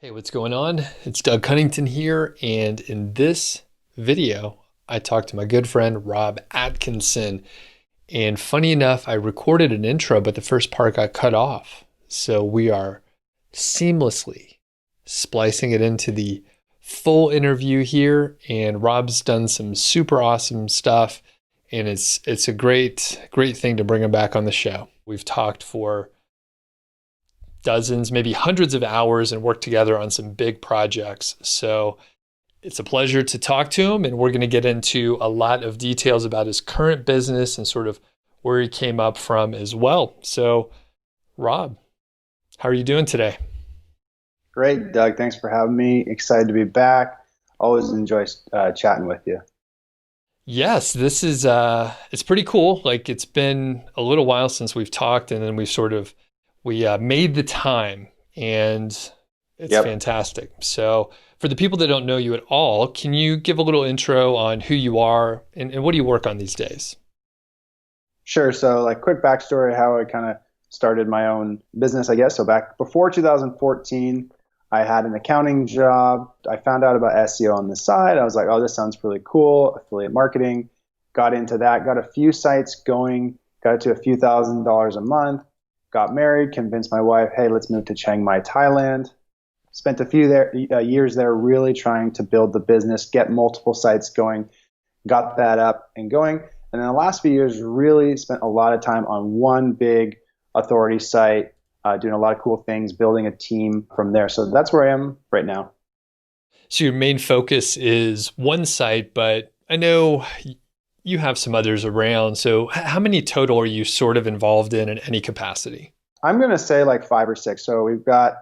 Hey, what's going on? It's Doug Cunnington here, and in this video, I talked to my good friend Rob Atkinson. And funny enough, I recorded an intro, but the first part got cut off. So we are seamlessly splicing it into the full interview here, and Rob's done some super awesome stuff, and it's a great thing to bring him back on the show. We've talked for dozens, maybe hundreds of hours and worked together on some big projects. So it's a pleasure to talk to him, and we're going to get into a lot of details about his current business and sort of where he came up from as well. So Rob, how are you doing today? Great, Doug. Thanks for having me. Excited to be back. Always enjoy chatting with you. Yes, this is it's pretty cool. Like, it's been a little while since we've talked, and then we made the time, and it's fantastic. So for the people that don't know you at all, can you give a little intro on who you are and what do you work on these days? Sure. So like quick backstory, how I kind of started my own business, I guess. So back before 2014, I had an accounting job. I found out about SEO on the side. I was like, oh, this sounds really cool. Affiliate marketing. Got into that, got a few sites going, got it to a few $1,000s a month. Got married, convinced my wife, hey, let's move to Chiang Mai, Thailand. Spent a few years there really trying to build the business, get multiple sites going, got that up and going. And then the last few years really spent a lot of time on one big authority site, doing a lot of cool things, building a team from there. So that's where I am right now. So your main focus is one site, but I know you have some others around. So how many total are you sort of involved in any capacity? I'm going to say like 5 or 6. So we've got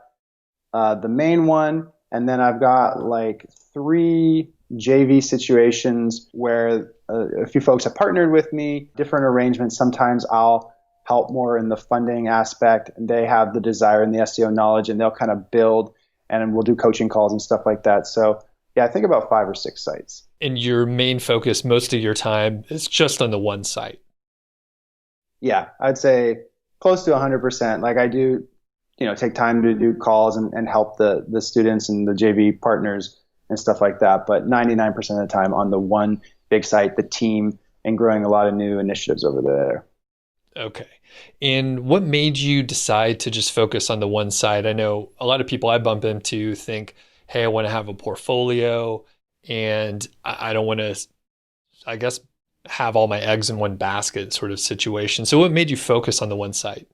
the main one, and then I've got like 3 JV situations where a few folks have partnered with me, different arrangements. Sometimes I'll help more in the funding aspect, and they have the desire and the SEO knowledge, and they'll kind of build, and we'll do coaching calls and stuff like that. So yeah, I think about 5 or 6 sites. And your main focus most of your time is just on the one site? Yeah, I'd say close to 100%. Like I do, take time to do calls and help the students and the JV partners and stuff like that. But 99% of the time on the one big site, the team, and growing a lot of new initiatives over there. Okay. And what made you decide to just focus on the one side? I know a lot of people I bump into think, hey, I want to have a portfolio and I don't want to, I guess, have all my eggs in one basket sort of situation. So what made you focus on the one site?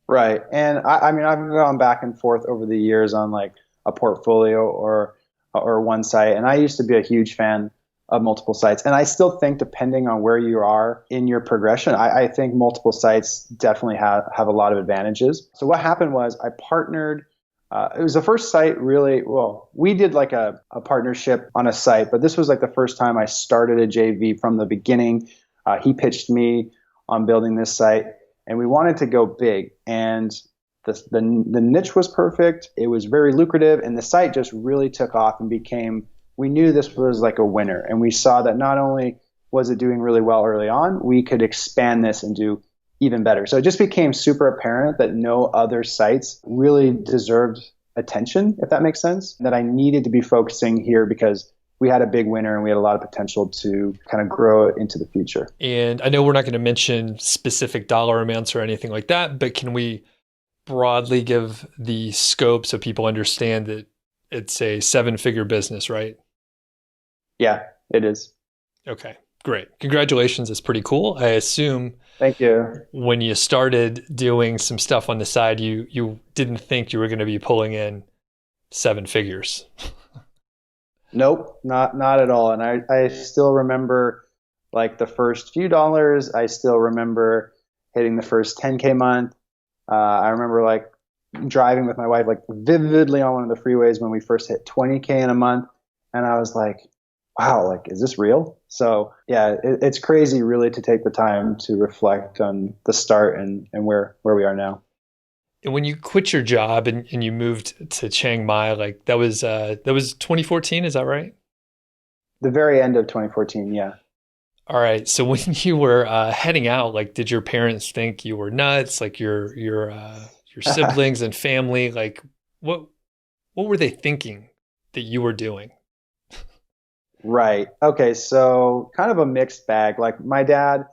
Right. And I mean, I've gone back and forth over the years on like a portfolio or one site. And I used to be a huge fan of multiple sites. And I still think, depending on where you are in your progression, I think multiple sites definitely have a lot of advantages. So what happened was I partnered. It was the first site really, well, we did like a partnership on a site, but this was like the first time I started a JV from the beginning. He pitched me on building this site, and we wanted to go big. And the niche was perfect. It was very lucrative, and the site just really took off and we knew this was like a winner. And we saw that not only was it doing really well early on, we could expand this and do even better. So it just became super apparent that no other sites really deserved attention, if that makes sense, that I needed to be focusing here because we had a big winner and we had a lot of potential to kind of grow it into the future. And I know we're not going to mention specific dollar amounts or anything like that, but can we broadly give the scope so people understand that it's a 7-figure business, right? Yeah, it is. Okay, great. Congratulations. It's pretty cool. I assume. Thank you. When you started doing some stuff on the side, you didn't think you were going to be pulling in 7 figures. Nope, not at all. And I still remember like the first few dollars. I still remember hitting the first 10K month. I remember like driving with my wife like vividly on one of the freeways when we first hit 20K in a month. And I was like, wow, like, is this real? So yeah, it's crazy really to take the time to reflect on the start and where we are now. And when you quit your job and you moved to Chiang Mai, like that was 2014, is that right? The very end of 2014, yeah. All right. So when you were heading out, like, did your parents think you were nuts? Like your siblings and family, like what what were they thinking that you were doing? Right. Okay. So kind of a mixed bag. Like my dad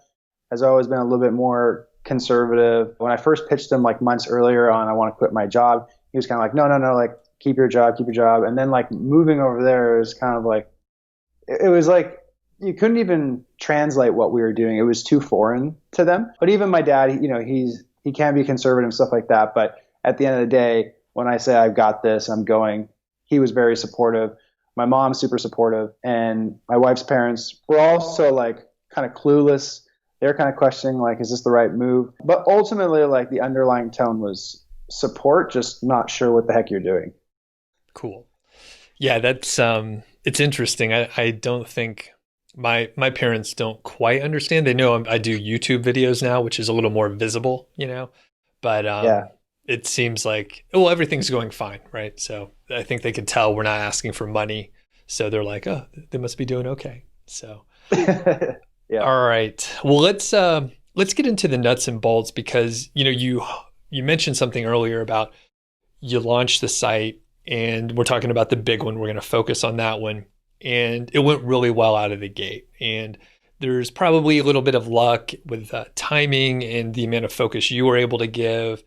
has always been a little bit more conservative. When I first pitched him like months earlier on, I want to quit my job, he was kind of like, no, no, no, like keep your job, keep your job. And then like moving over there is kind of like, it was like, you couldn't even translate what we were doing. It was too foreign to them. But even my dad, you know, he can be conservative and stuff like that. But at the end of the day, when I say I've got this, I'm going, he was very supportive. My mom's super supportive, and my wife's parents were also like kind of clueless. They're kind of questioning like, is this the right move? But ultimately, like the underlying tone was support, just not sure what the heck you're doing. Cool. Yeah, that's it's interesting. I don't think my parents don't quite understand. They know I do YouTube videos now, which is a little more visible, you know. But Yeah. it seems like, well, everything's going fine, right? So I think they can tell we're not asking for money. So they're like, oh, they must be doing okay. So, Yeah. all right. Well, let's get into the nuts and bolts because, you know, you mentioned something earlier about you launched the site and we're talking about the big one. We're going to focus on that one. And it went really well out of the gate. And there's probably a little bit of luck with timing and the amount of focus you were able to give.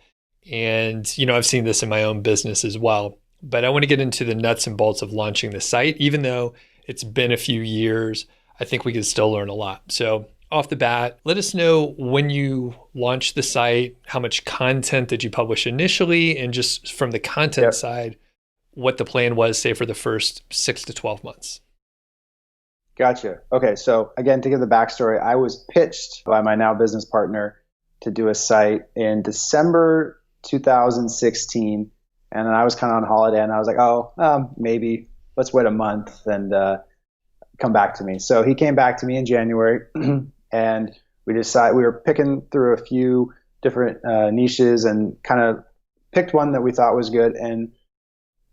And, you know, I've seen this in my own business as well. But I want to get into the nuts and bolts of launching the site. Even though it's been a few years, I think we can still learn a lot. So off the bat, let us know when you launched the site, how much content did you publish initially, and just from the content side, what the plan was, say, for the first 6 to 12 months. Gotcha. Okay. So again, to give the backstory, I was pitched by my now business partner to do a site in December 2016. And then I was kind of on holiday and I was like, oh, maybe let's wait a month and come back to me. So he came back to me in January and we were picking through a few different niches and kind of picked one that we thought was good and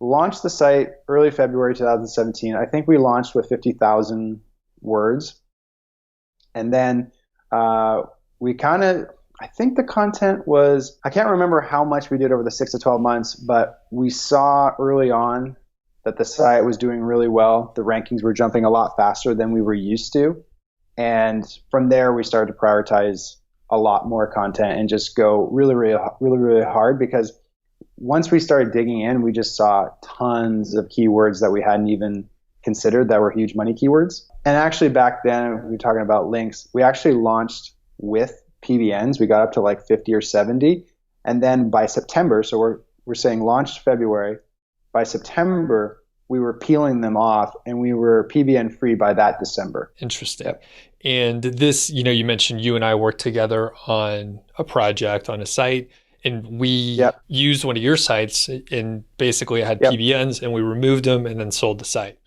launched the site early February 2017. I think we launched with 50,000 words. And then I think the content was, I can't remember how much we did over the 6 to 12 months, but we saw early on that the site was doing really well. The rankings were jumping a lot faster than we were used to. And from there, we started to prioritize a lot more content and just go really, really, really, really hard because once we started digging in, we just saw tons of keywords that we hadn't even considered that were huge money keywords. And actually back then, we were talking about links, we actually launched with PBNs. We got up to like 50 or 70. And then by September, so we're saying launched February, by September, we were peeling them off and we were PBN free by that December. Interesting. Yep. And this, you know, you mentioned you and I worked together on a project on a site. And we used one of your sites and basically I had PBNs and we removed them and then sold the site.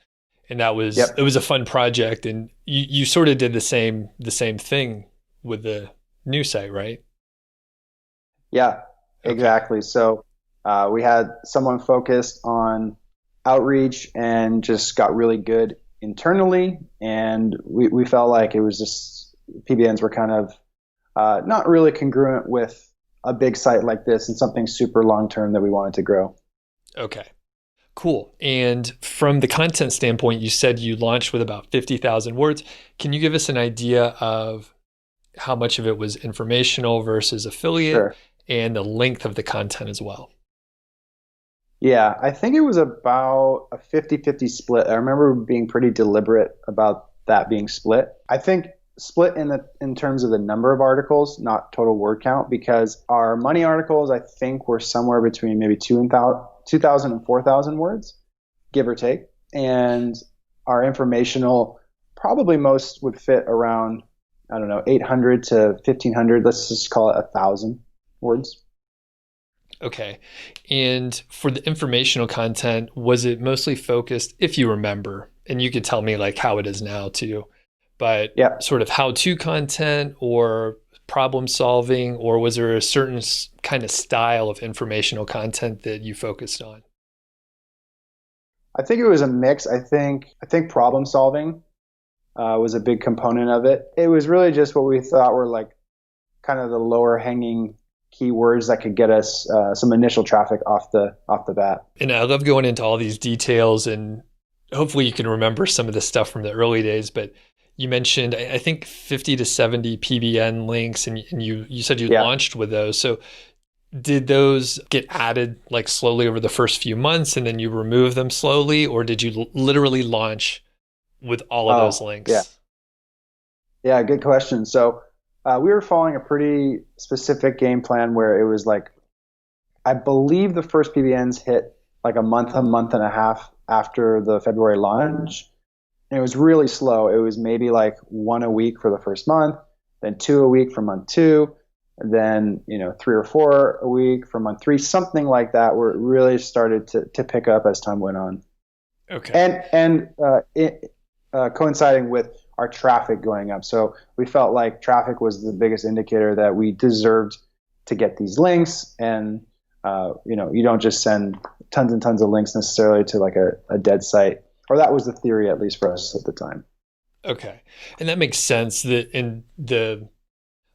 And that was, it was a fun project. And you sort of did the same thing with the new site, right? Yeah, exactly. So we had someone focused on outreach and just got really good internally. And we felt like it was just, PBNs were kind of not really congruent with a big site like this and something super long-term that we wanted to grow. Okay, cool. And from the content standpoint, you said you launched with about 50,000 words. Can you give us an idea of how much of it was informational versus affiliate and the length of the content as well? Yeah, I think it was about a 50-50 split. I remember being pretty deliberate about that being split. I think split in terms of the number of articles, not total word count, because our money articles, I think, were somewhere between maybe 2,000 and 4,000 words, give or take. And our informational, probably most would fit around, I don't know, 800 to 1,500. Let's just call it 1,000 words. Okay. And for the informational content, was it mostly focused, if you remember, and you could tell me like how it is now too, but sort of how-to content or problem solving, or was there a certain kind of style of informational content that you focused on? I think it was a mix. I think problem solving was a big component of it. It was really just what we thought were like kind of the lower hanging keywords that could get us some initial traffic off the bat. And I love going into all these details, and hopefully you can remember some of the stuff from the early days, but you mentioned, I think 50 to 70 PBN links, and you said you launched with those. So did those get added like slowly over the first few months and then you remove them slowly, or did you literally launch with all of those links? Yeah, good question. So we were following a pretty specific game plan where it was like, I believe the first PBNs hit like a month and a half after the February launch. And it was really slow. It was maybe like 1 a week for the first month, then 2 a week for month 2, and then 3 or 4 a week for month 3, something like that, where it really started to pick up as time went on. Okay. And coinciding with our traffic going up. So we felt like traffic was the biggest indicator that we deserved to get these links. And you don't just send tons and tons of links necessarily to like a dead site. Or that was the theory, at least for us at the time. Okay. And that makes sense. That in the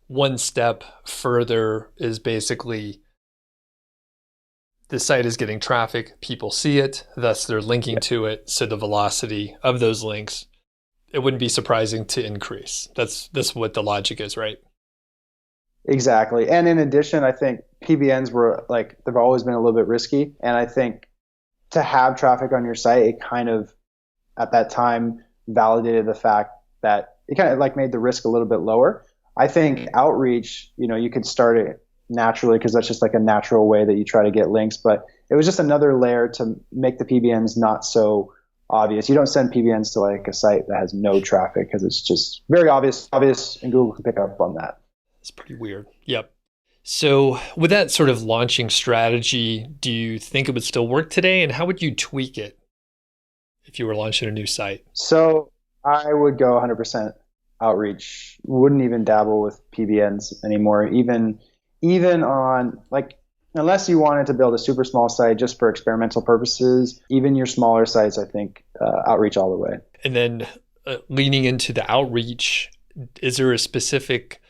one step further is basically the site is getting traffic, people see it, thus they're linking to it. So the velocity of those links, it wouldn't be surprising to increase. That's what the logic is, right? Exactly. And in addition, I think PBNs were like, they've always been a little bit risky. And I think to have traffic on your site, it kind of, at that time, validated the fact that it kind of like made the risk a little bit lower. I think outreach, you could start it naturally because that's just like a natural way that you try to get links. But it was just another layer to make the PBNs not so obvious. You don't send PBNs to like a site that has no traffic because it's just very obvious, and Google can pick up on that. It's pretty weird. Yep. So with that sort of launching strategy, do you think it would still work today? And how would you tweak it if you were launching a new site? So I would go 100% outreach. Wouldn't even dabble with PBNs anymore. Even on like, unless you wanted to build a super small site just for experimental purposes, even your smaller sites, I think outreach all the way. And then leaning into the outreach, is there a specific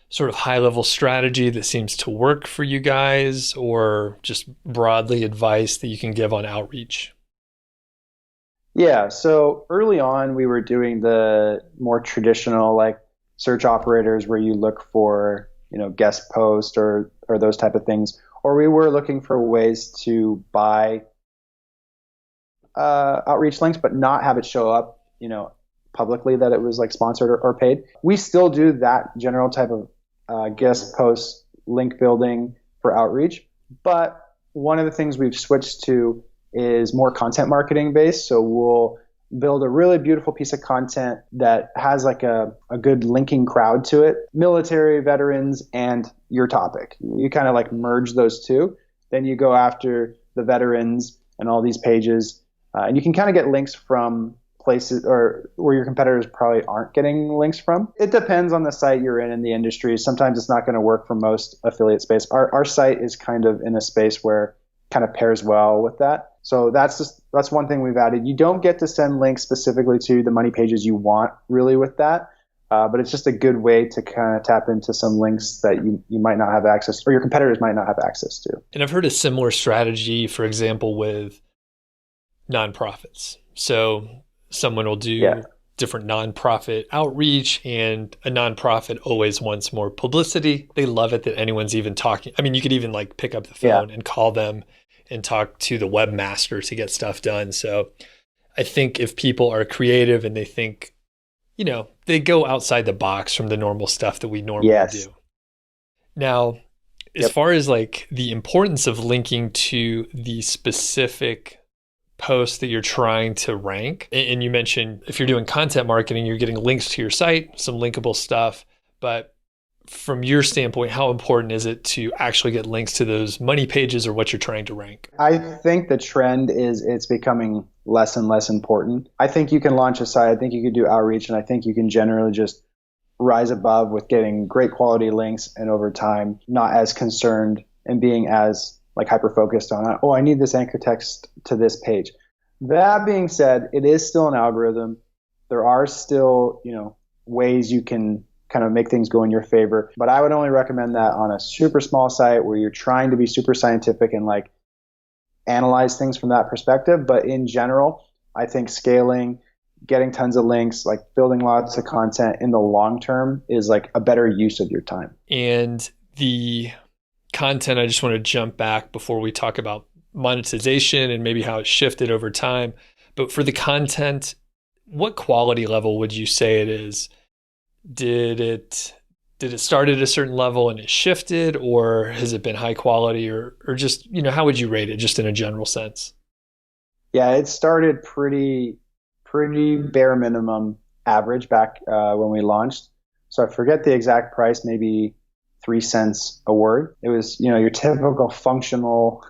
sort of high-level strategy that seems to work for you guys, or just broadly advice that you can give on outreach? Yeah, so early on, we were doing the more traditional like search operators where you look for, guest post or those type of things, or we were looking for ways to buy outreach links, but not have it show up, publicly that it was like sponsored or paid. We still do that general type of guest post link building for outreach, but one of the things we've switched to is more content marketing based. So we'll build a really beautiful piece of content that has like a good linking crowd to it, military, veterans, and your topic. You kind of like merge those two. Then you go after the veterans and all these pages, and you can kind of get links from places or where your competitors probably aren't getting links from. It depends on the site you're in the industry. Sometimes it's not going to work for most affiliate space. Our site is kind of in a space where it kind of pairs well with that. So that's one thing we've added. You don't get to send links specifically to the money pages you want really with that, but it's just a good way to kind of tap into some links that you might not have access or your competitors might not have access to. And I've heard a similar strategy, for example, with nonprofits. So someone will do different nonprofit outreach, and a nonprofit always wants more publicity. They love it that anyone's even talking. I mean, you could even like pick up the phone and call them and talk to the webmaster to get stuff done. So I think if people are creative and they think, they go outside the box from the normal stuff that we normally do. Now, as far as like the importance of linking to the specific posts that you're trying to rank, and you mentioned if you're doing content marketing, you're getting links to your site, some linkable stuff, but from your standpoint, how important is it to actually get links to those money pages or what you're trying to rank? I think the trend is it's becoming less and less important. I think you can launch a site, I think you can do outreach, and I think you can generally just rise above with getting great quality links and over time not as concerned and being as like hyper-focused on, I need this anchor text to this page. That being said, it is still an algorithm. There are still, ways you can kind of make things go in your favor. But I would only recommend that on a super small site where you're trying to be super scientific and like analyze things from that perspective. But in general, I think scaling, getting tons of links, like building lots of content in the long term is like a better use of your time. And the content, I just want to jump back before we talk about monetization and maybe how it shifted over time. But for the content, what quality level would you say it is? Did it start at a certain level and it shifted, or has it been high quality, or just, how would you rate it just in a general sense? Yeah, it started pretty bare minimum average back when we launched. So I forget the exact price, maybe 3 cents a word. It was, your typical functional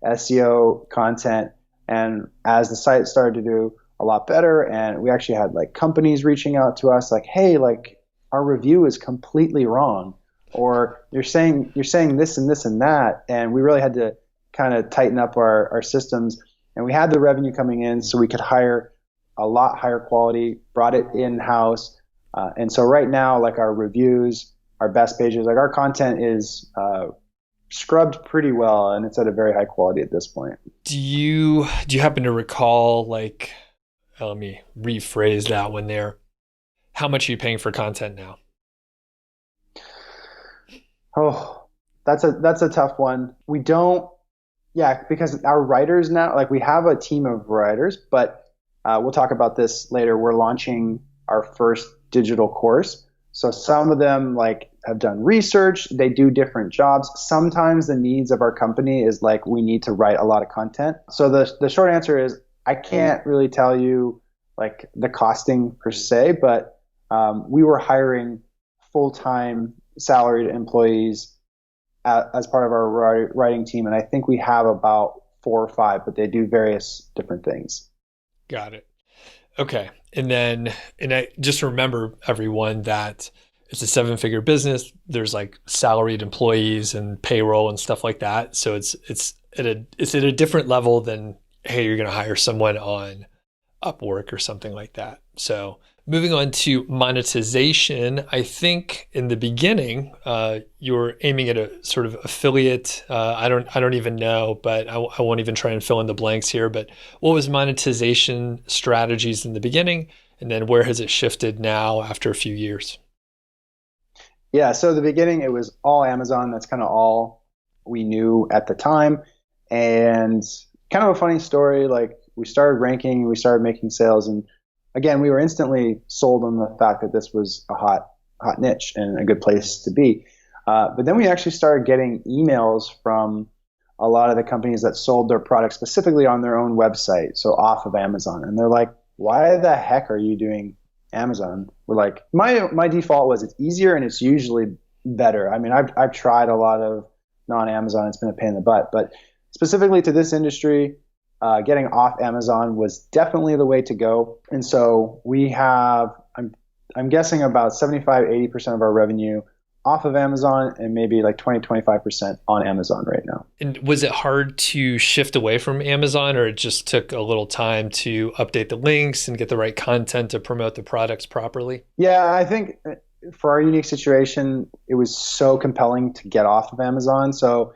SEO content. And as the site started to do a lot better, and we actually had like companies reaching out to us like, hey, like our review is completely wrong, or you're saying this and this and that. And we really had to kind of tighten up our systems, and we had the revenue coming in so we could hire a lot higher quality, brought it in-house. And so right now, like our reviews, our best pages, like our content is scrubbed pretty well, and it's at a very high quality at this point. Do you happen to recall, like, let me rephrase that one there. How much are you paying for content now? Oh, that's a tough one. We don't, because our writers now, like we have a team of writers, but we'll talk about this later. We're launching our first digital course. So some of them like have done research, they do different jobs. Sometimes the needs of our company is like we need to write a lot of content. So the short answer is I can't really tell you like the costing per se, but we were hiring full-time salaried employees as part of our writing team. And I think we have about 4 or 5, but they do various different things. Got it. Okay. And I just remember everyone that it's a 7-figure business. There's like salaried employees and payroll and stuff like that. So it's at a different level than, hey, you're going to hire someone on Upwork or something like that. So moving on to monetization, I think in the beginning, you were aiming at a sort of affiliate. I don't even know, but I won't even try and fill in the blanks here. But what was monetization strategies in the beginning, and then where has it shifted now after a few years? Yeah, so the beginning it was all Amazon. That's kind of all we knew at the time, and kind of a funny story. Like we started ranking, we started making sales, and again, we were instantly sold on the fact that this was a hot niche and a good place to be. But then we actually started getting emails from a lot of the companies that sold their products specifically on their own website, so off of Amazon. And they're like, why the heck are you doing Amazon? We're like, my default was it's easier and it's usually better. I mean, I've tried a lot of non-Amazon. It's been a pain in the butt. But specifically to this industry, getting off Amazon was definitely the way to go. And so we have, I'm guessing about 75-80% of our revenue off of Amazon, and maybe like 20-25% on Amazon right now. And was it hard to shift away from Amazon, or it just took a little time to update the links and get the right content to promote the products properly? Yeah, I think for our unique situation, it was so compelling to get off of Amazon. So,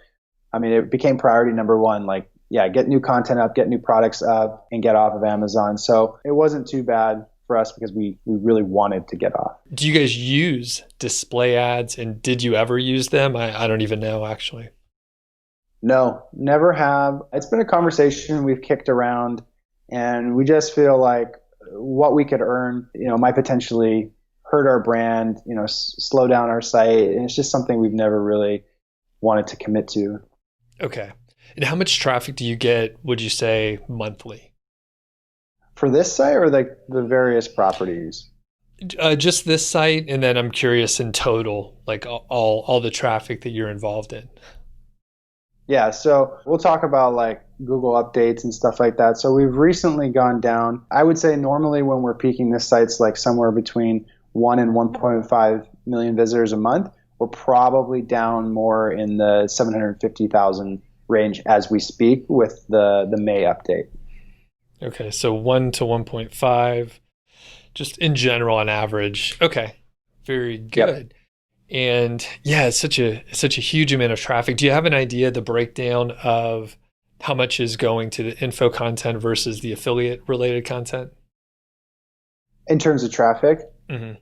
I mean, it became priority number one, like, get new content up, get new products up, and get off of Amazon. So it wasn't too bad for us because we really wanted to get off. Do you guys use display ads, and did you ever use them? I don't even know, actually. No, never have. It's been a conversation we've kicked around, and we just feel like what we could earn, might potentially hurt our brand, slow down our site. And it's just something we've never really wanted to commit to. Okay. And how much traffic do you get, would you say, monthly? For this site or like the various properties? Just this site, and then I'm curious in total, like all the traffic that you're involved in. Yeah, so we'll talk about like Google updates and stuff like that. So we've recently gone down. I would say normally when we're peaking, this site's like somewhere between 1 and 1.5 million visitors a month. We're probably down more in the 750,000 range as we speak with the May update. Okay, so 1 to 1.5, just in general on average. Okay, Very Yep. good. And yeah, it's such a huge amount of traffic. Do you have an idea, the breakdown of how much is going to the info content versus the affiliate related content? In terms of traffic, Hmm.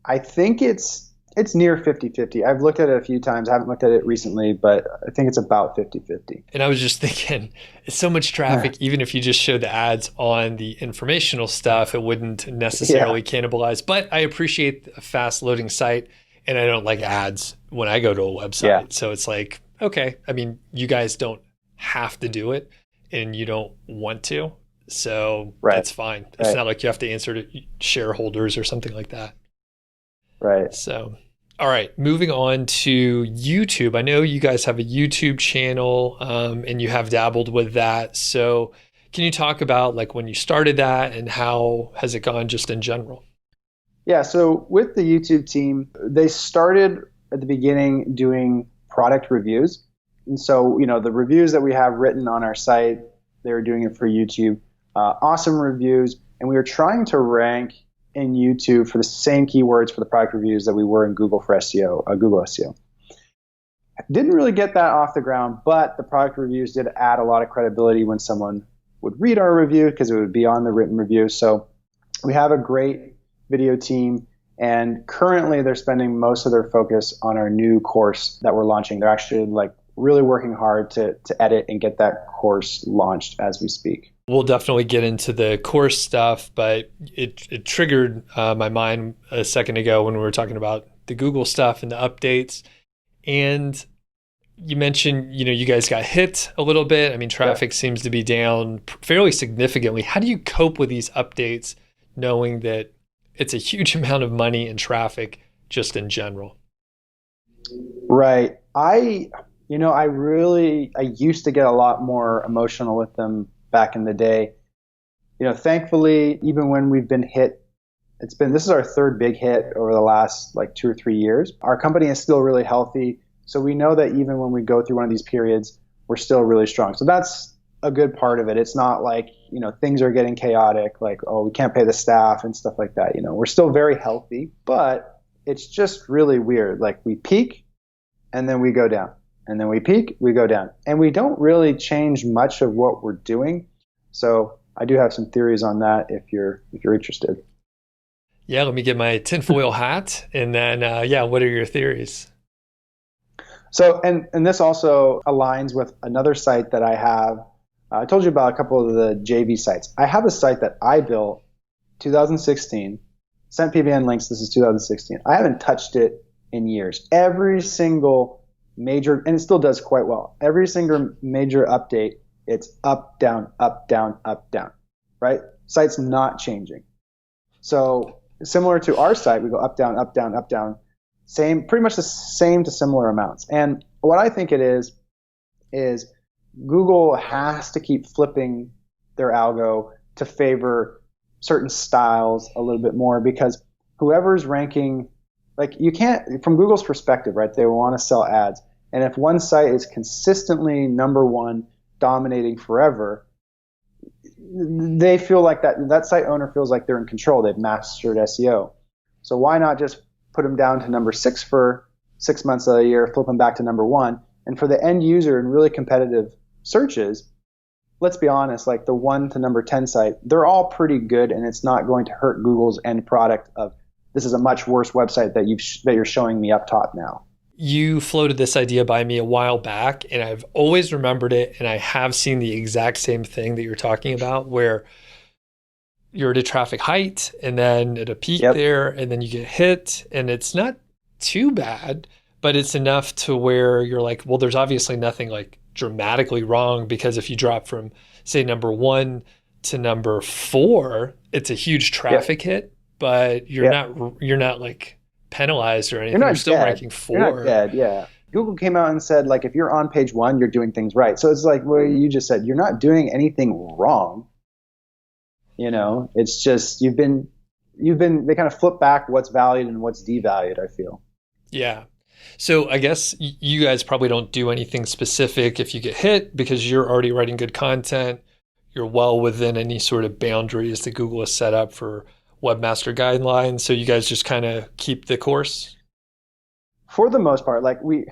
I think it's near 50-50. I've looked at it a few times. I haven't looked at it recently, but I think it's about 50-50. And I was just thinking, it's so much traffic. Even if you just show the ads on the informational stuff, it wouldn't Yeah, necessarily cannibalize. But I appreciate a fast loading site, and I don't like ads when I go to a yeah, website. So it's like, okay, I mean, you guys don't have to do it, and you don't want to. So right, that's fine. It's right, not like you have to answer to shareholders or something like that. right. So, all right, moving on to YouTube. I know you guys have a YouTube channel, and you have dabbled with that. So, can you talk about like when you started that and how has it gone just in general? Yeah, so with the YouTube team, they started at the beginning doing product reviews. And so, the reviews that we have written on our site, they were doing it for YouTube. Awesome reviews. And we were trying to rank in YouTube for the same keywords for the product reviews that we were in Google for SEO, Google SEO. Didn't really get that off the ground, but the product reviews did add a lot of credibility when someone would read our review because it would be on the written review. So we have a great video team, and currently they're spending most of their focus on our new course that we're launching. They're actually like really working hard to edit and get that course launched as we speak. We'll definitely get into the course stuff, but it triggered my mind a second ago when we were talking about the Google stuff and the updates. And you mentioned, you guys got hit a little bit. I mean, traffic seems to be down fairly significantly. How do you cope with these updates, knowing that it's a huge amount of money and traffic just in general? Right. I used to get a lot more emotional with them back in the day. Thankfully, even when we've been hit, this is our third big hit over the last like 2 or 3 years. Our company is still really healthy. So we know that even when we go through one of these periods, we're still really strong. So that's a good part of it. It's not like, things are getting chaotic, like, oh, we can't pay the staff and stuff like that. We're still very healthy, but it's just really weird. Like we peak and then we go down. And then we peak, we go down. And we don't really change much of what we're doing. So I do have some theories on that if you're interested. Yeah, let me get my tinfoil hat. And then, what are your theories? So, and this also aligns with another site that I have. I told you about a couple of the JV sites. I have a site that I built 2016, sent PBN links. This is 2016. I haven't touched it in years. Every single major, and it still does quite well. Every single major update, it's up, down, up, down, up, down, right? Site's not changing. So similar to our site, we go up, down, up, down, up, down. Same, pretty much the same to similar amounts. And what I think it is Google has to keep flipping their algo to favor certain styles a little bit more, because whoever's ranking, like you can't, from Google's perspective, right? They want to sell ads. And if one site is consistently number one, dominating forever, they feel like that site owner feels like they're in control. They've mastered SEO. So why not just put them down to number 6 for 6 months of the year, flip them back to number 1? And for the end user in really competitive searches, let's be honest, like the 1 to number 10 site, they're all pretty good, and it's not going to hurt Google's end product of this is a much worse website that you're showing me up top now. You floated this idea by me a while back, and I've always remembered it. And I have seen the exact same thing that you're talking about, where you're at a traffic height and then at a peak there, and then you get hit, and it's not too bad, but it's enough to where you're like, well, there's obviously nothing like dramatically wrong, because if you drop from say number 1 to number 4, it's a huge traffic hit, but you're not like penalized or anything. You're still ranking 4. You're not dead, yeah. Google came out and said, like, if you're on page 1, you're doing things right. So it's like what you just said. You're not doing anything wrong. It's just they kind of flip back what's valued and what's devalued, I feel. Yeah. So I guess you guys probably don't do anything specific if you get hit, because you're already writing good content. You're well within any sort of boundaries that Google has set up for webmaster guidelines, so you guys just kind of keep the course? For the most part, like we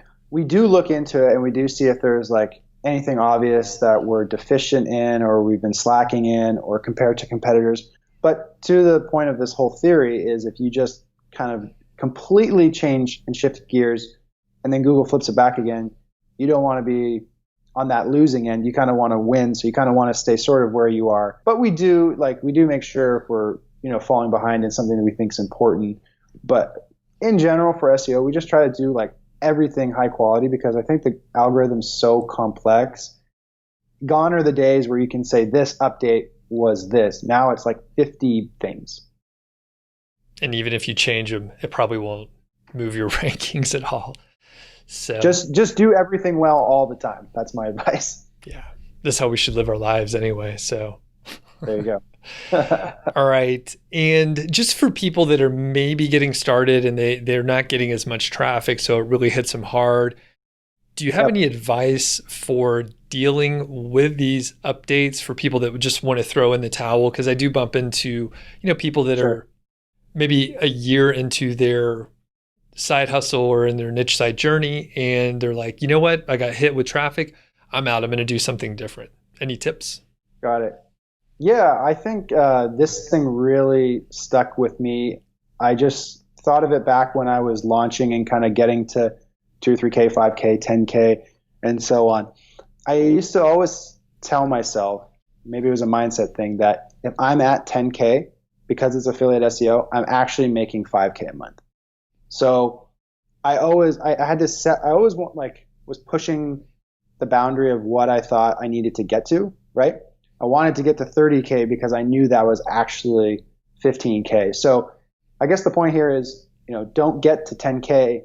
do look into it and we do see if there's like anything obvious that we're deficient in or we've been slacking in or compared to competitors. But to the point of this whole theory is if you just kind of completely change and shift gears and then Google flips it back again, you don't want to be on that losing end. You kind of want to win. So you kind of want to stay sort of where you are. But we do make sure if we're, falling behind in something that we think is important. But in general for SEO, we just try to do like everything high quality because I think the algorithm's so complex. Gone are the days where you can say this update was this. Now it's like 50 things. And even if you change them, it probably won't move your rankings at all. So just do everything well all the time. That's my advice. Yeah. That's how we should live our lives anyway. So there you go. All right. And just for people that are maybe getting started and they're not getting as much traffic, so it really hits them hard, do you have any advice for dealing with these updates for people that would just want to throw in the towel? Because I do bump into, people that are maybe a year into their side hustle or in their niche site journey, and they're like, you know what? I got hit with traffic. I'm out. I'm going to do something different. Any tips? Got it. Yeah, I think this thing really stuck with me. I just thought of it back when I was launching and kind of getting to 2, 3K, 5K, 10K, and so on. I used to always tell myself, maybe it was a mindset thing, that if I'm at 10K, because it's affiliate SEO, I'm actually making 5K a month. So I always was pushing the boundary of what I thought I needed to get to, right? I wanted to get to 30K because I knew that was actually 15K. So I guess the point here is, don't get to 10K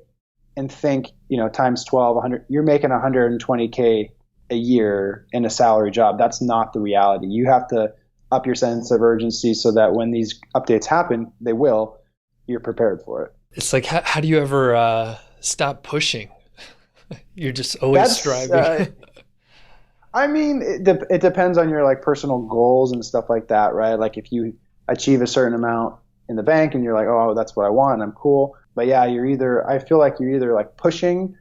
and think, times 12, 100, you're making 120K a year in a salary job. That's not the reality. You have to up your sense of urgency so that when these updates happen, they will, you're prepared for it. It's like, how do you ever stop pushing? You're just always striving. I mean, it depends on your like personal goals and stuff like that, right? Like if you achieve a certain amount in the bank and you're like, oh, that's what I want, and I'm cool. But yeah, I feel like you're either like pushing.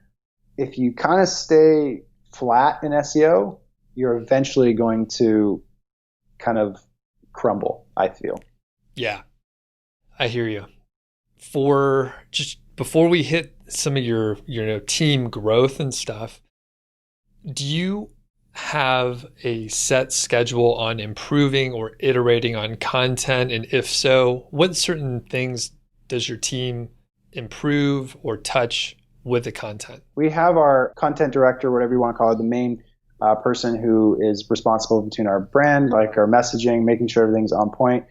If you kind of stay flat in SEO, you're eventually going to kind of crumble, I feel. Yeah, I hear you. For just before we hit some of your team growth and stuff, do you have a set schedule on improving or iterating on content? And if so, what certain things does your team improve or touch with the content? We have our content director, whatever you want to call it, the main person who is responsible between our brand, like our messaging, making sure everything's on point.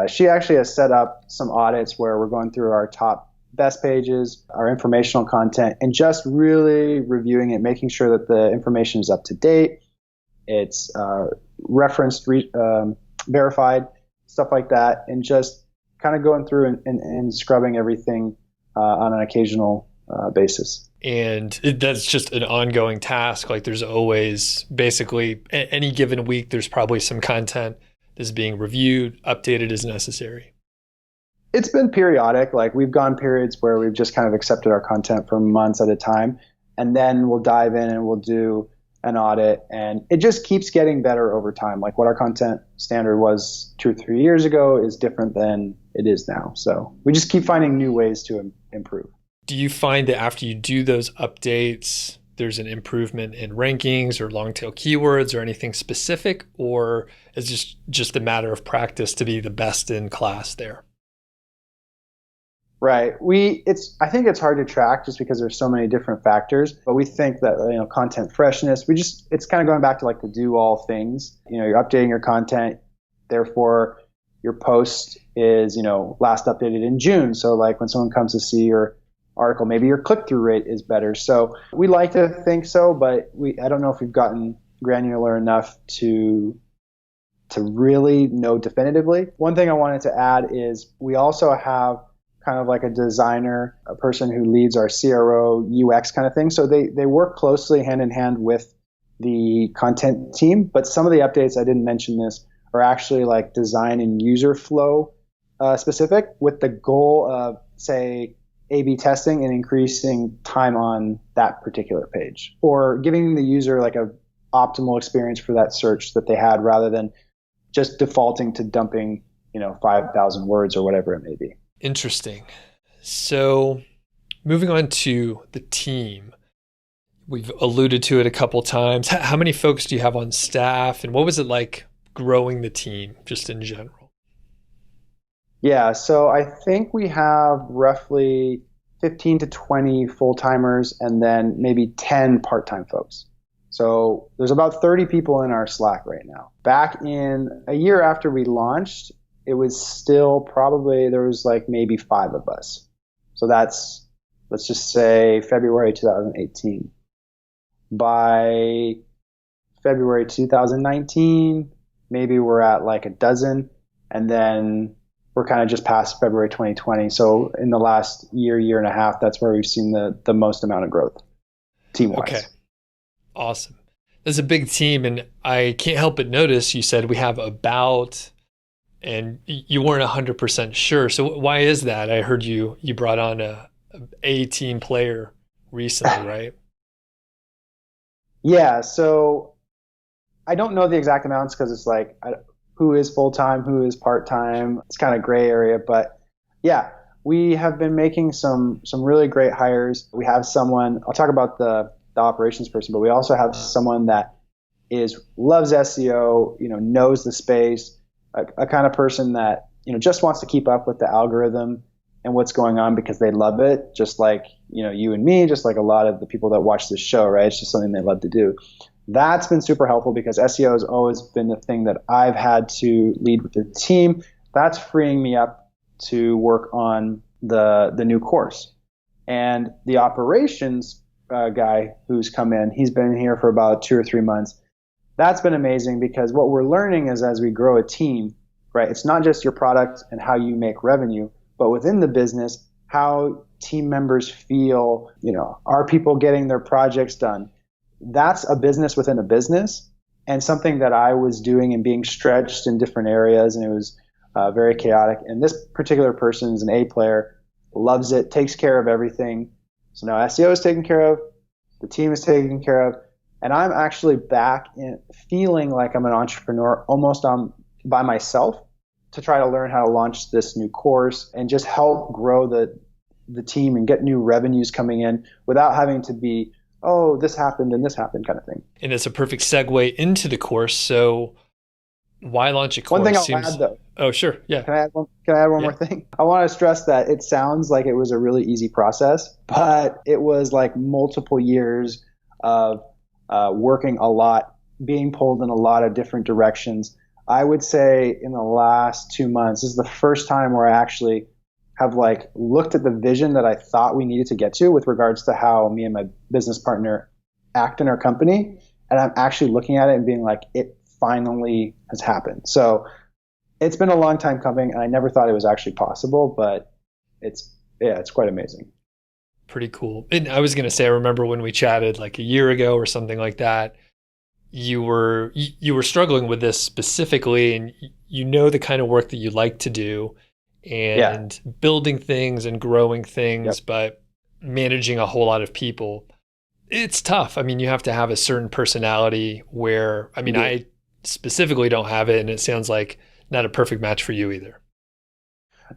She actually has set up some audits where we're going through our top best pages, our informational content, and just really reviewing it, making sure that the information is up to date. It's referenced, verified, stuff like that, and just kind of going through and scrubbing everything on an occasional basis. And that's just an ongoing task. Like there's always, basically, any given week, there's probably some content that's being reviewed, updated as necessary. It's been periodic. Like we've gone periods where we've just kind of accepted our content for months at a time, and then we'll dive in and we'll do an audit, and it just keeps getting better over time. Like what our content standard was 2 or 3 years ago is different than it is now. So we just keep finding new ways to improve. Do you find that after you do those updates, there's an improvement in rankings or long tail keywords or anything specific, or is it just a matter of practice to be the best in class there? Right. I think it's hard to track just because there's so many different factors, but we think that, content freshness, it's kind of going back to like the do all things. You're updating your content, therefore your post is, last updated in June. So like when someone comes to see your article, maybe your click-through rate is better. So we like to think so, but I don't know if we've gotten granular enough to really know definitively. One thing I wanted to add is we also have kind of like a designer, a person who leads our CRO, UX kind of thing. So they work closely hand in hand with the content team. But some of the updates, I didn't mention this, are actually like design and user flow specific with the goal of, say, A/B testing and increasing time on that particular page, or giving the user like a optimal experience for that search that they had, rather than just defaulting to dumping, 5,000 words or whatever it may be. Interesting. So moving on to the team, we've alluded to it a couple times. How many folks do you have on staff, and what was it like growing the team just in general? Yeah, so I think we have roughly 15 to 20 full-timers and then maybe 10 part-time folks. So there's about 30 people in our Slack right now. Back in a year after we launched, it was still probably, there was like maybe 5 of us. So that's, let's just say February 2018. By February 2019, maybe we're at like a dozen, and then we're kind of just past February 2020. So in the last year and a half, that's where we've seen the most amount of growth team-wise. Okay. Awesome. That's a big team, and I can't help but notice you said we have about, and you weren't 100% sure. So why is that? I heard you brought on a team player recently, right? Yeah, so I don't know the exact amounts because it's like who is full-time, who is part-time. It's kind of gray area, but yeah, we have been making some really great hires. We have someone, I'll talk about the operations person, but we also have someone that loves SEO, knows the space, a kind of person that, just wants to keep up with the algorithm and what's going on because they love it, just like, you and me, just like a lot of the people that watch this show, right? It's just something they love to do. That's been super helpful because SEO has always been the thing that I've had to lead with the team. That's freeing me up to work on the new course. And the operations guy who's come in, he's been here for about 2 or 3 months. That's been amazing because what we're learning is as we grow a team, right, it's not just your product and how you make revenue, but within the business, how team members feel, are people getting their projects done? That's a business within a business, and something that I was doing and being stretched in different areas, and it was very chaotic. And this particular person is an A player, loves it, takes care of everything. So now SEO is taken care of, the team is taken care of, and I'm actually back in feeling like I'm an entrepreneur almost by myself to try to learn how to launch this new course and just help grow the team and get new revenues coming in without having to be, oh, this happened and this happened kind of thing. And it's a perfect segue into the course. So why launch a course? One thing I'll add though. Oh, sure. Yeah. Can I add one more thing? I want to stress that it sounds like it was a really easy process, but it was like multiple years of working a lot, being pulled in a lot of different directions. I would say in the last 2 months, this is the first time where I actually have like looked at the vision that I thought we needed to get to with regards to how me and my business partner act in our company. And I'm actually looking at it and being like, it finally has happened. So it's been a long time coming, and I never thought it was actually possible, but it's quite amazing. Pretty cool. And I was going to say, I remember when we chatted like a year ago or something like that, you were struggling with this specifically, and the kind of work that you like to do and building things and growing things, but managing a whole lot of people. It's tough. I mean, you have to have a certain personality where, I specifically don't have it, and it sounds like not a perfect match for you either.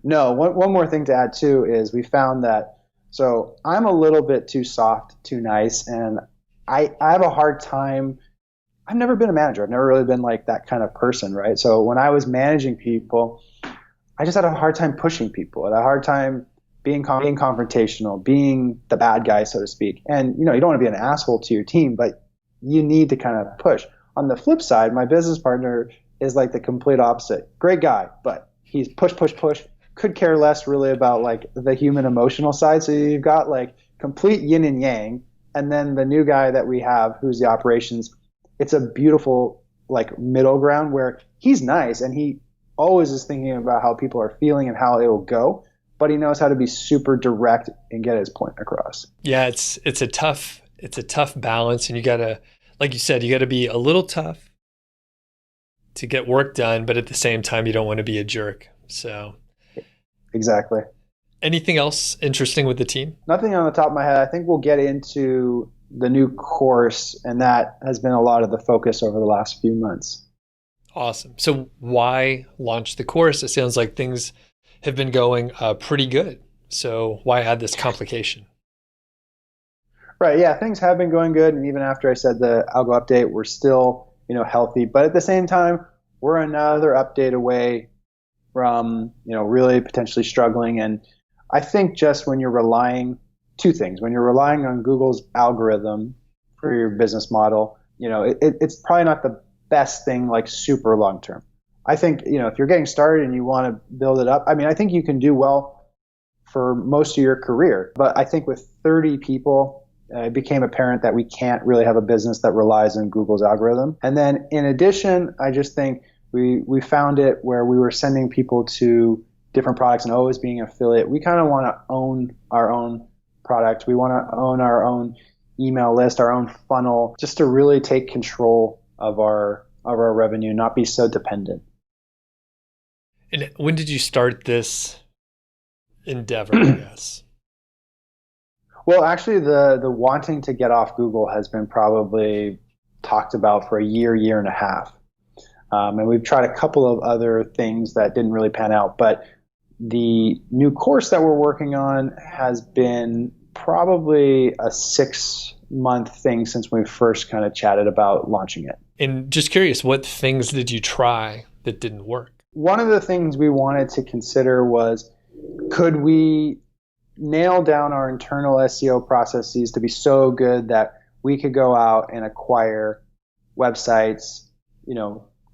No, one more thing to add too is we found that, so I'm a little bit too soft, too nice, and I have a hard time. I've never been a manager. I've never really been like that kind of person, right? So when I was managing people, I just had a hard time pushing people. I had a hard time being confrontational, being the bad guy, so to speak. And, you don't want to be an asshole to your team, but you need to kind of push. On the flip side, my business partner is like the complete opposite. Great guy, but he's push, could care less really about like the human emotional side. So you've got like complete yin and yang. And then the new guy that we have, who's the operations, it's a beautiful like middle ground where he's nice and he always is thinking about how people are feeling and how it will go, but he knows how to be super direct and get his point across. Yeah, it's a tough balance, and you gotta, like you said, you gotta be a little tough to get work done, but at the same time, you don't want to be a jerk. So Exactly. Anything else interesting with the team? Nothing on the top of my head. I think we'll get into the new course, and that has been a lot of the focus over the last few months. Awesome. So why launch the course? It sounds like things have been going pretty good. So why add this complication? Right. Yeah, things have been going good, and even after I said the algo update, we're still, healthy. But at the same time, we're another update away from, really potentially struggling. And I think just when you're relying, two things, when you're relying on Google's algorithm for your business model, it's probably not the best thing like super long term. I think, if you're getting started and you want to build it up, I think you can do well for most of your career. But I think with 30 people, it became apparent that we can't really have a business that relies on Google's algorithm. And then in addition, I just think we found it where we were sending people to different products and always being an affiliate. We kind of want to own our own product. We want to own our own email list, our own funnel, just to really take control of our revenue, not be so dependent. And when did you start this endeavor, I guess? Well, actually, the wanting to get off Google has been probably talked about for a year and a half. And we've tried a couple of other things that didn't really pan out. But the new course that we're working on has been probably a 6-month thing since we first kind of chatted about launching it. And just curious, what things did you try that didn't work? One of the things we wanted to consider was, could we nail down our internal SEO processes to be so good that we could go out and acquire websites,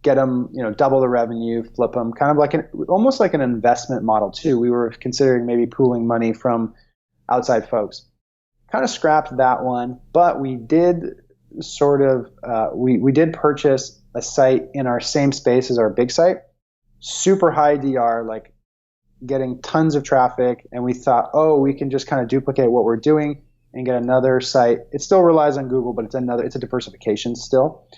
get them, double the revenue, flip them, kind of like almost like an investment model too. We were considering maybe pooling money from outside folks. Kind of scrapped that one, but we did we did purchase a site in our same space as our big site, super high DR, like getting tons of traffic, and we thought, we can just kind of duplicate what we're doing and get another site. It still relies on Google, but it's a diversification still.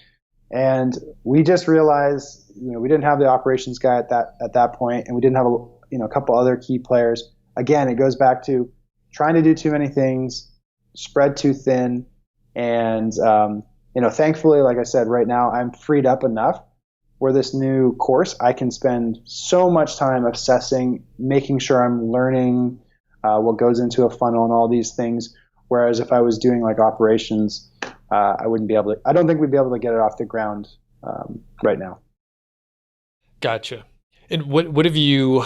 And we just realized, we didn't have the operations guy at that point, and we didn't have a couple other key players. Again, it goes back to trying to do too many things, spread too thin, and thankfully, like I said, right now I'm freed up enough for this new course. I can spend so much time obsessing, making sure I'm learning what goes into a funnel and all these things. Whereas if I was doing like operations, I don't think we'd be able to get it off the ground right now. Gotcha. And what have you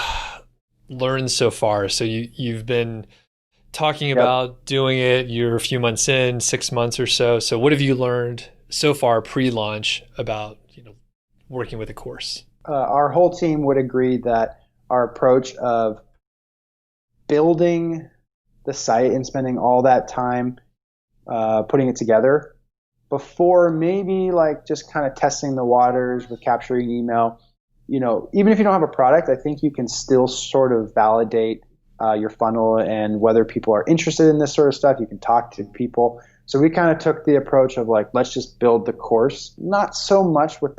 learned so far? So you've been talking about doing it, you're a few months in, 6 months or so. So what have you learned so far pre-launch about working with a course? Our whole team would agree that our approach of building the site and spending all that time putting it together before maybe like just kind of testing the waters with capturing email, even if you don't have a product, I think you can still sort of validate your funnel and whether people are interested in this sort of stuff. You can talk to people. So we kind of took the approach of like, let's just build the course, not so much with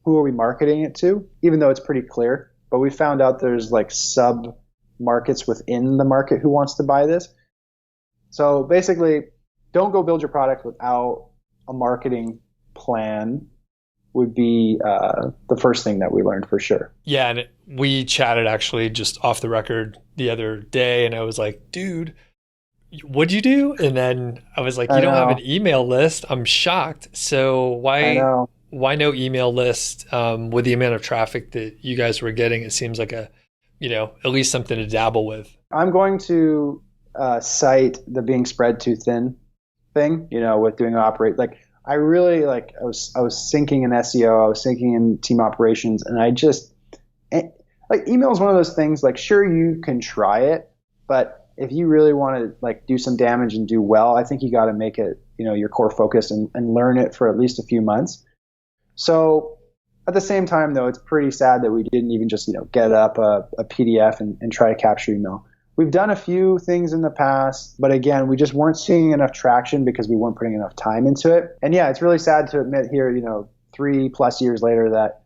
who are we marketing it to, even though it's pretty clear. But we found out there's like sub markets within the market who wants to buy this. So basically, don't go build your product without a marketing plan would be the first thing that we learned for sure. Yeah, and we chatted actually just off the record the other day, and I was like, dude, what'd you do? And then I was like, you don't have an email list. I'm shocked. So why no email list with the amount of traffic that you guys were getting? It seems like at least something to dabble with. I'm going to cite the being spread too thin thing, with doing I really I was sinking in SEO, I was sinking in team operations, and email is one of those things, like, sure, you can try it, but if you really want to do some damage and do well, I think you got to make it, your core focus and learn it for at least a few months. So at the same time, though, it's pretty sad that we didn't even just, get up a PDF and try to capture email. We've done a few things in the past, but again, we just weren't seeing enough traction because we weren't putting enough time into it. And yeah, it's really sad to admit here, 3+ years later, that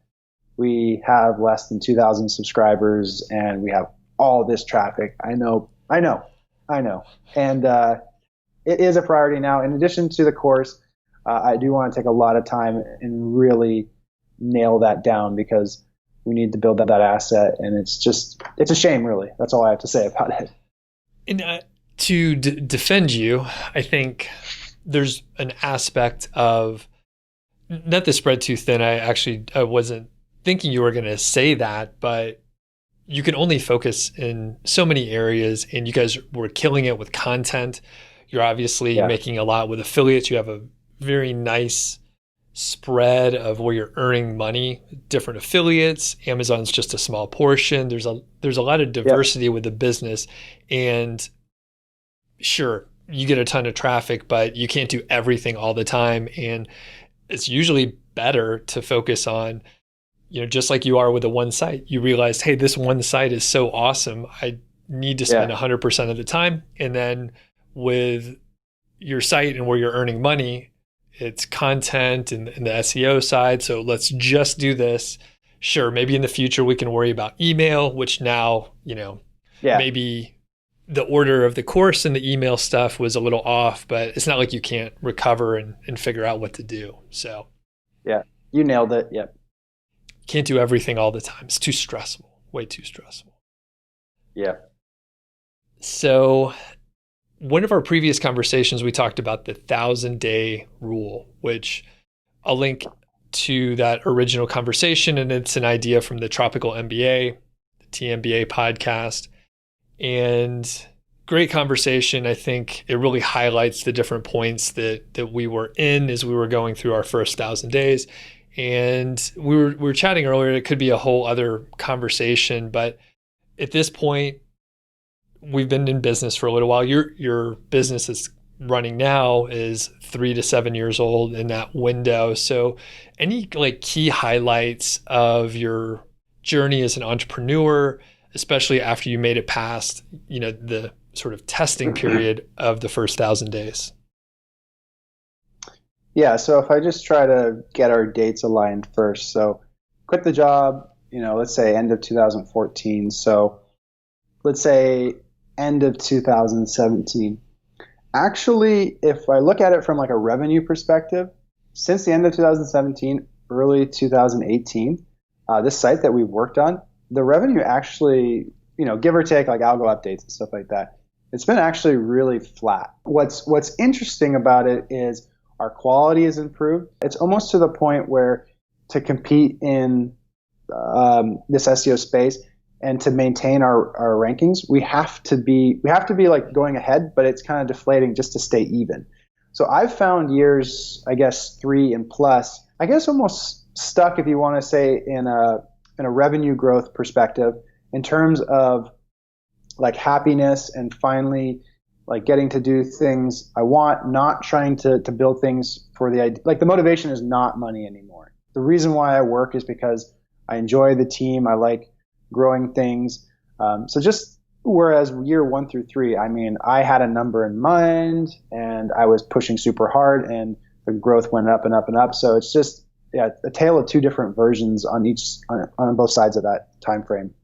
we have less than 2,000 subscribers and we have all this traffic. I know. And it is a priority now. In addition to the course, I do want to take a lot of time and really nail that down, because we need to build that asset. And it's a shame, really. That's all I have to say about it. And to defend you, I think there's an aspect of, not to spread too thin. I wasn't thinking you were going to say that, but you can only focus in so many areas, and you guys were killing it with content. You're obviously making a lot with affiliates. You have a very nice spread of where you're earning money, different affiliates. Amazon's just a small portion. There's a lot of diversity with the business. And sure, you get a ton of traffic, but you can't do everything all the time. And it's usually better to focus on, just like you are with the one site. You realize, hey, this one site is so awesome. I need to spend 100% of the time. And then with your site and where you're earning money, it's content and the SEO side. So let's just do this. Sure, maybe in the future we can worry about email, which now, maybe the order of the course and the email stuff was a little off, but it's not like you can't recover and figure out what to do. So yeah, you nailed it. Yep. Can't do everything all the time. It's too stressful, way too stressful. Yeah. So one of our previous conversations, we talked about the 1,000-day rule, which I'll link to that original conversation. And it's an idea from the Tropical MBA, the TMBA podcast. And great conversation. I think it really highlights the different points that we were in as we were going through our first 1,000 days. And we were chatting earlier, it could be a whole other conversation, but at this point, we've been in business for a little while. Your business is running now is 3 to 7 years old in that window. So any key highlights of your journey as an entrepreneur, especially after you made it past, the sort of testing period of the first 1,000 days? Yeah, so if I just try to get our dates aligned first. So quit the job, let's say end of 2014. So let's say end of 2017. Actually, if I look at it from a revenue perspective, since the end of 2017, early 2018, this site that we've worked on, the revenue actually, give or take algo updates and stuff like that, it's been actually really flat. What's interesting about it is our quality has improved. It's almost to the point where to compete in this SEO space and to maintain our rankings, we have to be going ahead, but it's kind of deflating just to stay even. So I've found years, I guess 3 and plus, I guess almost stuck, if you want to say, in a revenue growth perspective, in terms of happiness and finally getting to do things I want, not trying to build things for the idea. The motivation is not money anymore. The reason why I work is because I enjoy the team. I like growing things. So just whereas year 1 through 3, I had a number in mind and I was pushing super hard and the growth went up and up and up. So it's just a tale of 2 different versions on both sides of that time frame.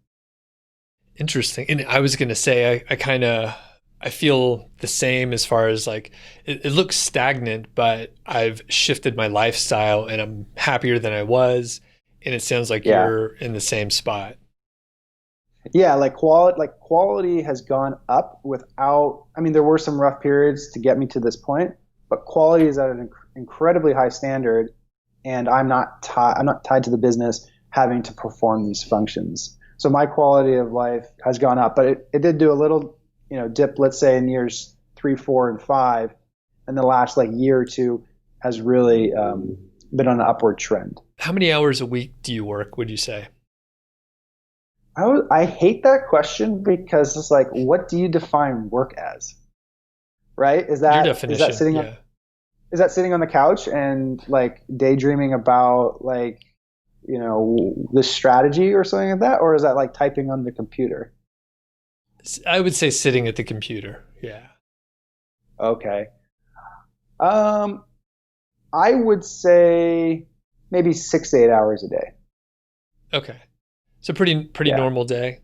Interesting. And I was going to say, I feel the same as far as it looks stagnant, but I've shifted my lifestyle and I'm happier than I was. And it sounds like you're in the same spot. Yeah, quality has gone up without, there were some rough periods to get me to this point, but quality is at an incredibly high standard, and I'm not tied to the business having to perform these functions. So my quality of life has gone up, but it did do a little, dip, let's say in years 3, 4, and 5, and the last year or 2 has really been on an upward trend. How many hours a week do you work, would you say? I hate that question because it's what do you define work as? Right? Is that your definition? Is that sitting on the couch and daydreaming about the strategy or something like that, or is that typing on the computer? I would say sitting at the computer. Yeah. Okay. I would say maybe 6 to 8 hours a day. Okay. So pretty normal day.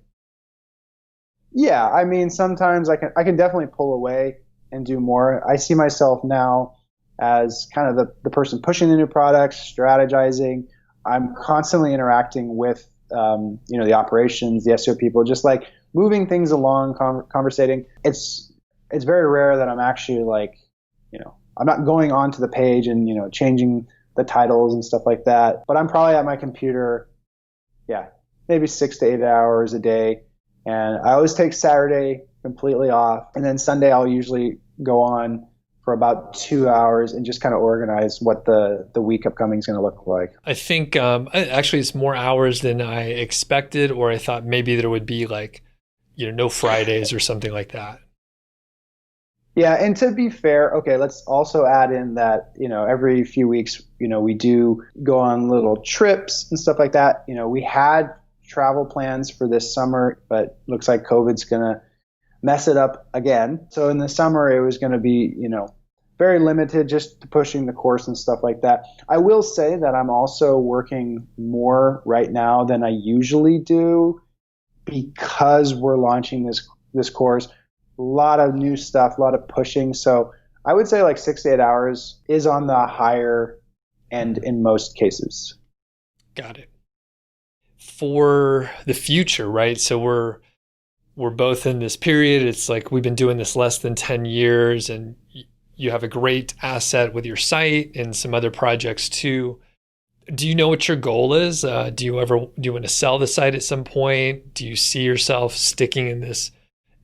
Yeah, I mean, sometimes I can definitely pull away and do more. I see myself now as kind of the person pushing the new products, strategizing. I'm constantly interacting with the operations, the SEO people, just like moving things along, conversating. It's very rare that I'm actually like, I'm not going onto the page and changing the titles and stuff like that. But I'm probably at my computer, yeah, maybe 6 to 8 hours a day. And I always take Saturday completely off. And then Sunday, I'll usually go on for about 2 hours and just kind of organize what the week upcoming is going to look like. I think actually it's more hours than I expected, or I thought maybe there would be like, no Fridays or something like that. Yeah, and to be fair, okay, let's also add in that, every few weeks, we do go on little trips and stuff like that. We had travel plans for this summer, but looks like COVID's going to mess it up again. So in the summer, it was going to be, very limited, just pushing the course and stuff like that. I will say that I'm also working more right now than I usually do because we're launching this course. A lot of new stuff, a lot of pushing. So I would say like 6 to 8 hours is on the higher end in most cases. Got it. For the future, right? So we're both in this period. It's like we've been doing this less than 10 years, and you have a great asset with your site and some other projects too. Do you know what your goal is? Do you want to sell the site at some point? Do you see yourself sticking in this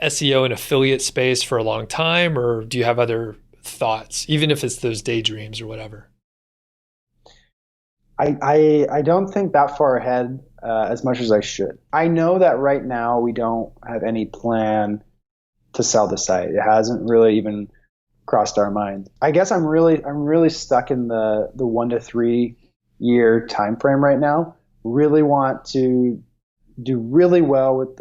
SEO and affiliate space for a long time, or do you have other thoughts, even if it's those daydreams or whatever? I don't think that far ahead as much as I should. I know that right now we don't have any plan to sell the site. It hasn't really even crossed our mind. I guess I'm really stuck in the 1 to 3 year time frame right now. Really want to do really well with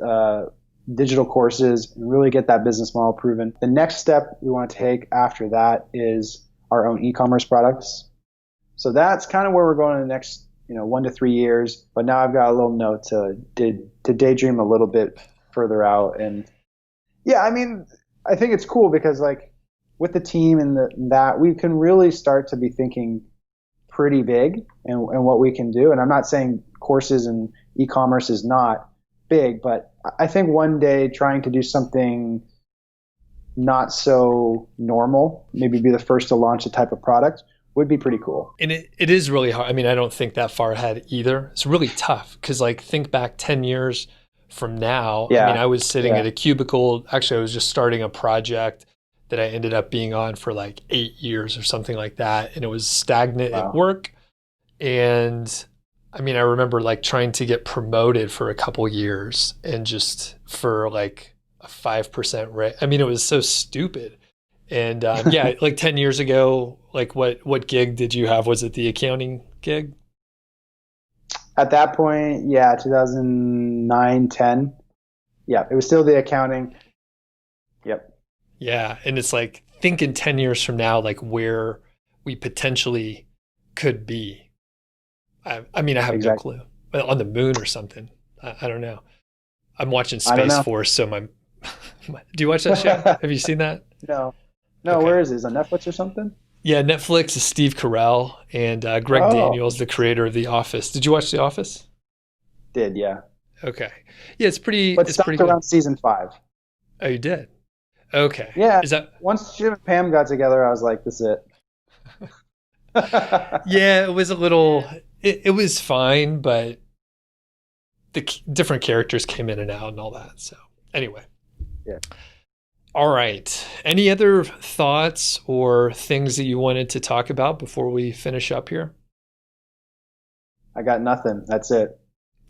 digital courses and really get that business model proven. The next step we want to take after that is our own e-commerce products. So that's kind of where we're going in the next 1 to 3 years. But now I've got a little note to daydream a little bit further out. And yeah, I mean, I think it's cool because like with the team and that we can really start to be thinking pretty big and what we can do. And I'm not saying courses and e-commerce is not big, but I think one day trying to do something not so normal, maybe be the first to launch a type of product, would be pretty cool. And it is really hard. I mean, I don't think that far ahead either. It's really tough because like think back 10 years from now. Yeah. I mean, I was sitting at a cubicle. Actually, I was just starting a project that I ended up being on for like 8 years or something like that. And it was stagnant at work. And I mean, I remember like trying to get promoted for a couple years and just for like a 5% rate. I mean, it was so stupid. And yeah, like 10 years ago, like what gig did you have? Was it the accounting gig? At that point, yeah, 2009, 10. Yeah, it was still the accounting. Yep. Yeah. And it's like thinking 10 years from now, like where we potentially could be. I mean, I have no clue. On the moon or something. I don't know. I'm watching Space Force, so do you watch that show? Have you seen that? No. Okay. Where is it? Is it on Netflix or something? Yeah, Netflix is Steve Carell and Greg Daniels, the creator of The Office. Did you watch The Office? Did, yeah. Okay. Yeah, it's pretty. But it's stopped pretty around good. season 5. Oh, you did? Okay. Yeah. Is that once Jim and Pam got together, I was like, this is it. Yeah, it was a little. It was fine, but the different characters came in and out and all that. So anyway. Yeah. All right. Any other thoughts or things that you wanted to talk about before we finish up here? I got nothing. That's it.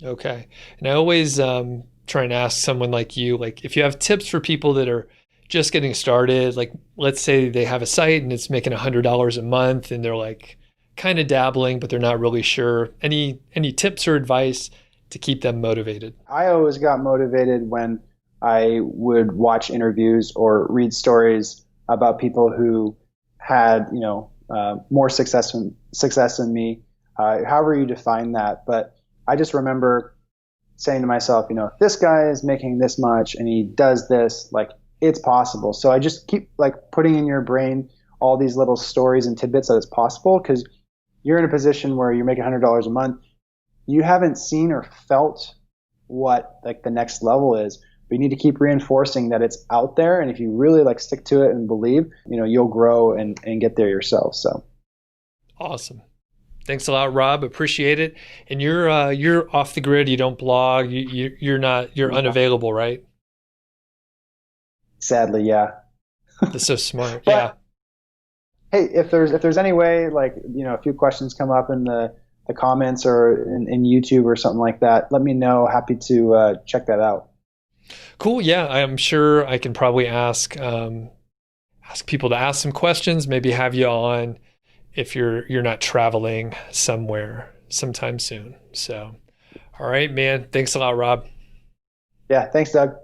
Okay. And I always try and ask someone like you, like if you have tips for people that are just getting started, like let's say they have a site and it's making $100 a month and they're like kind of dabbling, but they're not really sure. Any tips or advice to keep them motivated? I always got motivated when I would watch interviews or read stories about people who had, more success than me, however you define that. But I just remember saying to myself, you know, if this guy is making this much and he does this, like, it's possible. So I just keep like putting in your brain all these little stories and tidbits that it's possible, because you're in a position where you're making $100 a month. You haven't seen or felt what like the next level is, but you need to keep reinforcing that it's out there. And if you really like stick to it and believe, you know, you'll grow and get there yourself. So awesome. Thanks a lot, Rob. Appreciate it. And you're off the grid. You don't blog. You're unavailable, right? Sadly, yeah. That's so smart. But, yeah. Hey, if there's any way, like, you know, a few questions come up in the comments or in YouTube or something like that, let me know. Happy to check that out. Cool. Yeah, I'm sure I can probably ask people to ask some questions. Maybe have you on if you're not traveling somewhere sometime soon. So, all right, man. Thanks a lot, Rob. Yeah. Thanks, Doug.